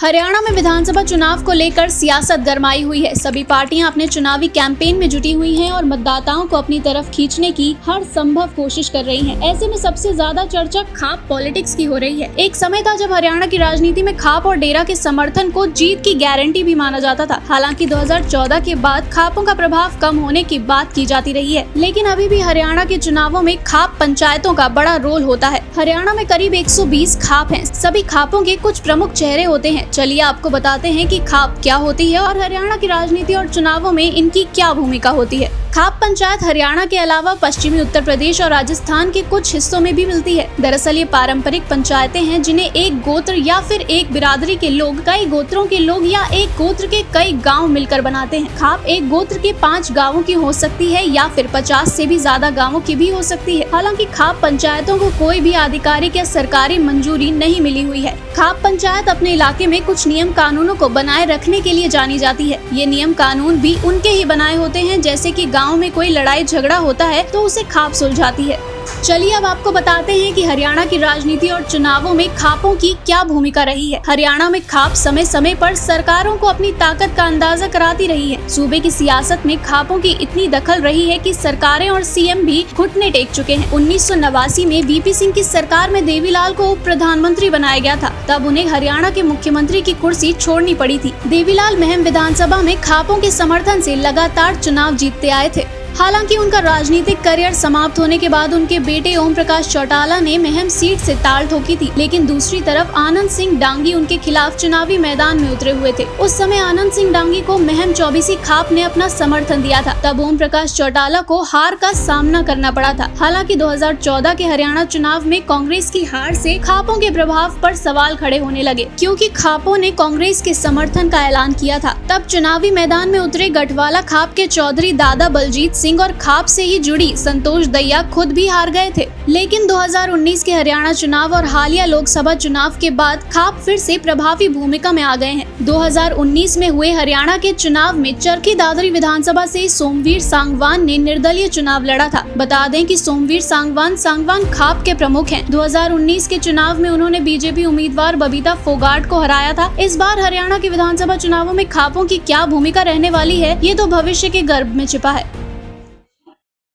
हरियाणा में विधानसभा चुनाव को लेकर सियासत गरमाई हुई है। सभी पार्टियां अपने चुनावी कैंपेन में जुटी हुई हैं और मतदाताओं को अपनी तरफ खींचने की हर संभव कोशिश कर रही हैं। ऐसे में सबसे ज्यादा चर्चा खाप पॉलिटिक्स की हो रही है। एक समय था जब हरियाणा की राजनीति में खाप और डेरा के समर्थन को जीत की गारंटी भी माना जाता था। हालांकि 2014 के बाद खापों का प्रभाव कम होने की बात की जाती रही है, लेकिन अभी भी हरियाणा के चुनावों में खाप पंचायतों का बड़ा रोल होता है। हरियाणा में करीब 120 खाप हैं। सभी खापों के कुछ प्रमुख चेहरे होते हैं। चलिए आपको बताते हैं कि खाप क्या होती है और हरियाणा की राजनीति और चुनावों में इनकी क्या भूमिका होती है। खाप पंचायत हरियाणा के अलावा पश्चिमी उत्तर प्रदेश और राजस्थान के कुछ हिस्सों में भी मिलती है। दरअसल ये पारंपरिक पंचायतें हैं जिन्हें एक गोत्र या फिर एक बिरादरी के लोग, कई गोत्रों के लोग या एक गोत्र के कई गांव मिलकर बनाते हैं। खाप एक गोत्र के 5 गांवों की हो सकती है या फिर 50 से भी ज्यादा गांवों की भी हो सकती है। हालांकि खाप पंचायतों को कोई भी आधिकारिक या सरकारी मंजूरी नहीं मिली हुई है। खाप पंचायत अपने इलाके में कुछ नियम कानूनों को बनाए रखने के लिए जानी जाती है। ये नियम कानून भी उनके ही बनाए होते हैं। जैसे कि गांव में कोई लड़ाई झगड़ा होता है तो उसे खाप सुलझाती है। चलिए अब आपको बताते हैं कि हरियाणा की राजनीति और चुनावों में खापों की क्या भूमिका रही है। हरियाणा में खाप समय समय पर सरकारों को अपनी ताकत का अंदाजा कराती रही है। सूबे की सियासत में खापों की इतनी दखल रही है कि सरकारें और सीएम भी घुटने टेक चुके हैं। 1989 में वीपी सिंह की सरकार में देवीलाल को उप प्रधानमंत्री बनाया गया था। तब उन्हें हरियाणा के मुख्यमंत्री की कुर्सी छोड़नी पड़ी थी। देवीलाल महम विधानसभा में खापों के समर्थन से लगातार चुनाव जीतते आए थे। हालांकि उनका राजनीतिक करियर समाप्त होने के बाद उनके बेटे ओम प्रकाश चौटाला ने महम सीट से ताल ठोकी थी। लेकिन दूसरी तरफ आनंद सिंह डांगी उनके खिलाफ चुनावी मैदान में उतरे हुए थे। उस समय आनंद सिंह डांगी को महम 24 खाप ने अपना समर्थन दिया था। तब ओम प्रकाश चौटाला को हार का सामना करना पड़ा था। हालांकि 2014 के हरियाणा चुनाव में कांग्रेस की हार से खापों के प्रभाव पर सवाल खड़े होने लगे, क्योंकि खापों ने कांग्रेस के समर्थन का ऐलान किया था। तब चुनावी मैदान में उतरे गढ़वाला खाप के चौधरी दादा बलजीत सिंह और खाप से ही जुड़ी संतोष दहिया खुद भी हार गए थे। लेकिन 2019 के हरियाणा चुनाव और हालिया लोकसभा चुनाव के बाद खाप फिर से प्रभावी भूमिका में आ गए हैं। 2019 में हुए हरियाणा के चुनाव में चरखी दादरी विधानसभा से सोमवीर सांगवान ने निर्दलीय चुनाव लड़ा था। बता दें कि सोमवीर सांगवान खाप के प्रमुख हैं। 2019 के चुनाव में उन्होंने बीजेपी उम्मीदवार बबीता फोगाट को हराया था। इस बार हरियाणा के विधानसभा चुनावों में खापों की क्या भूमिका रहने वाली है, ये तो भविष्य के गर्भ में छिपा है।